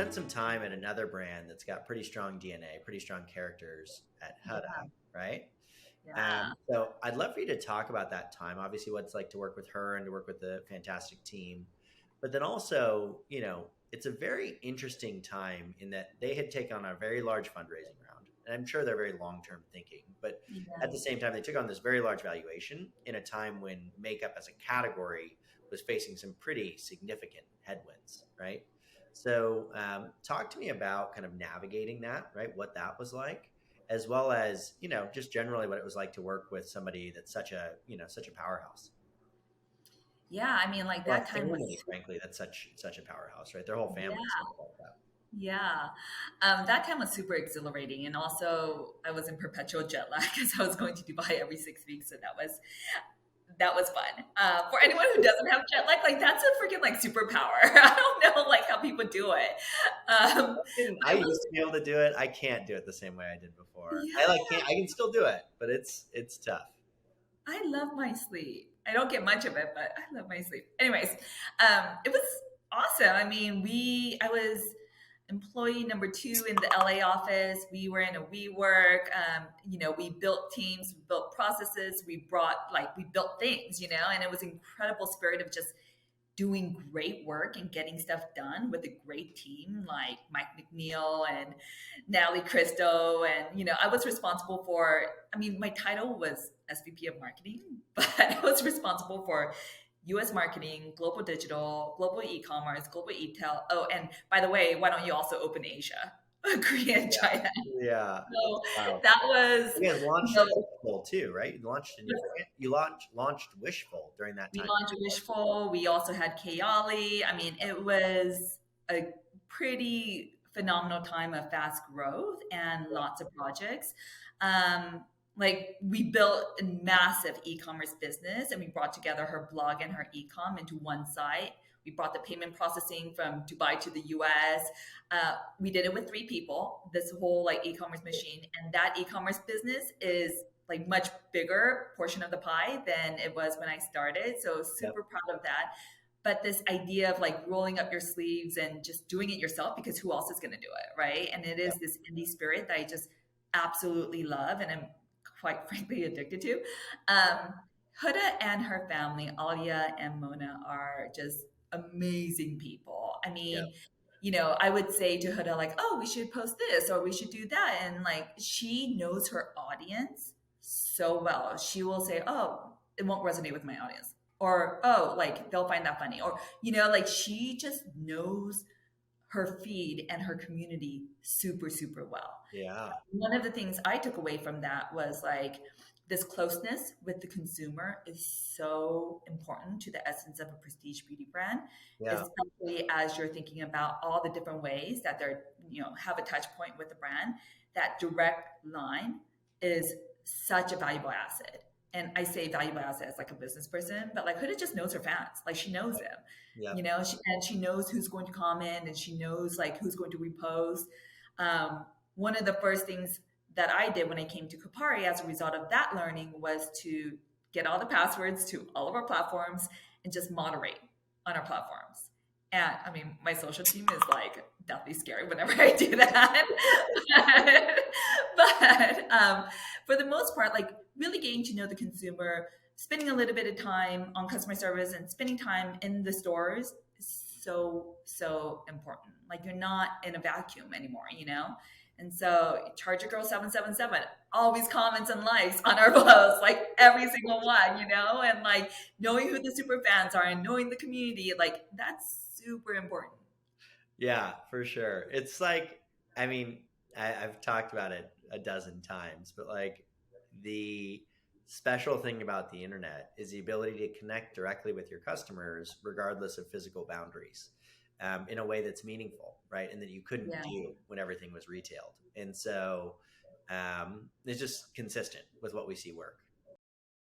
spent some time at another brand that's got pretty strong DNA, pretty strong characters at Yeah. Huda, right? Yeah. So I'd love for you to talk about that time. Obviously, what it's like to work with her and to work with the fantastic team, but then also, it's a very interesting time in that they had taken on a very large fundraising round, and I'm sure they're very long-term thinking. But Yeah. at the same time, they took on this very large valuation in a time when makeup as a category was facing some pretty significant headwinds, right? So, talk to me about kind of navigating that, right? What that was like, as well as just generally what it was like to work with somebody that's such a powerhouse. Yeah. I mean, like Well, that a time was, family, frankly, that's such a powerhouse, right? Their whole family is yeah. like that. Yeah. That time was super exhilarating. And also I was in perpetual jet lag because I was going to Dubai every 6 weeks. So that was fun. For anyone who doesn't have jet lag, like that's a freaking like superpower. I don't know like how people do it. I But it was, used to be able to do it. I can't do it the same way I did before. I yeah, like can't. I can still do it, but it's tough. I love my sleep. I don't get much of it, but I love my sleep. Anyways, it was awesome. I mean, I was employee number two in the LA office. We were in a WeWork. We built teams, we built processes, we built things, and it was incredible spirit of just doing great work and getting stuff done with a great team like Mike McNeil and Natalie Cristo. And, I was responsible for, I mean, my title was SVP of marketing, but I was responsible for US marketing, global digital, global e-commerce, global e-tail. Oh, and by the way, why don't you also open Asia, Korea and China? Yeah. So Wow. that was, You guys you launched know, Wishful too, right? You launched Wishful during that we time. launched Wishful. We also had Kayali. I mean, it was a pretty phenomenal time of fast growth and lots of projects. Like we built a massive e-commerce business and we brought together her blog and her e-com into one site. We brought the payment processing from Dubai to the US. We did it with 3 people, this whole like e-commerce machine. And that e-commerce business is like much bigger portion of the pie than it was when I started. So Yep. super proud of that. But this idea of like rolling up your sleeves and just doing it yourself because who else is going to do it, right? And it is Yep. this indie spirit that I just absolutely love and I'm quite frankly addicted to. Um, Huda and her family, Alia and Mona, are just amazing people. I Yep. mean, I would say to Huda, like, oh, we should post this or we should do that. And like, she knows her audience so well. She will say, oh, it won't resonate with my audience. Or, oh, like, they'll find that funny. Or, like, she just knows her feed and her community super, super well. Yeah. One of the things I took away from that was like this closeness with the consumer is so important to the essence of a prestige beauty brand, Yeah. especially as you're thinking about all the different ways that they're, have a touch point with the brand. That direct line is such a valuable asset. And I say valuable asset as like a business person, but like Huda just knows her fans. Like she knows them, Yeah. and she knows who's going to comment and she knows like who's going to repost. One of the first things that I did when I came to Kopari as a result of that learning was to get all the passwords to all of our platforms and just moderate on our platforms. And I mean, my social team is like definitely scary whenever I do that. but for the most part, like really getting to know the consumer, spending a little bit of time on customer service and spending time in the stores is so, so important. Like you're not in a vacuum anymore. And so Charger Girl 777 always comments and likes on our posts, like every single one, and like knowing who the super fans are and knowing the community, like that's super important. Yeah, for sure. It's like, I mean, I've talked about it a dozen times, but like the special thing about the internet is the ability to connect directly with your customers, regardless of physical boundaries, in a way that's meaningful, right? And that you couldn't Yeah. do when everything was retailed. And so it's just consistent with what we see work.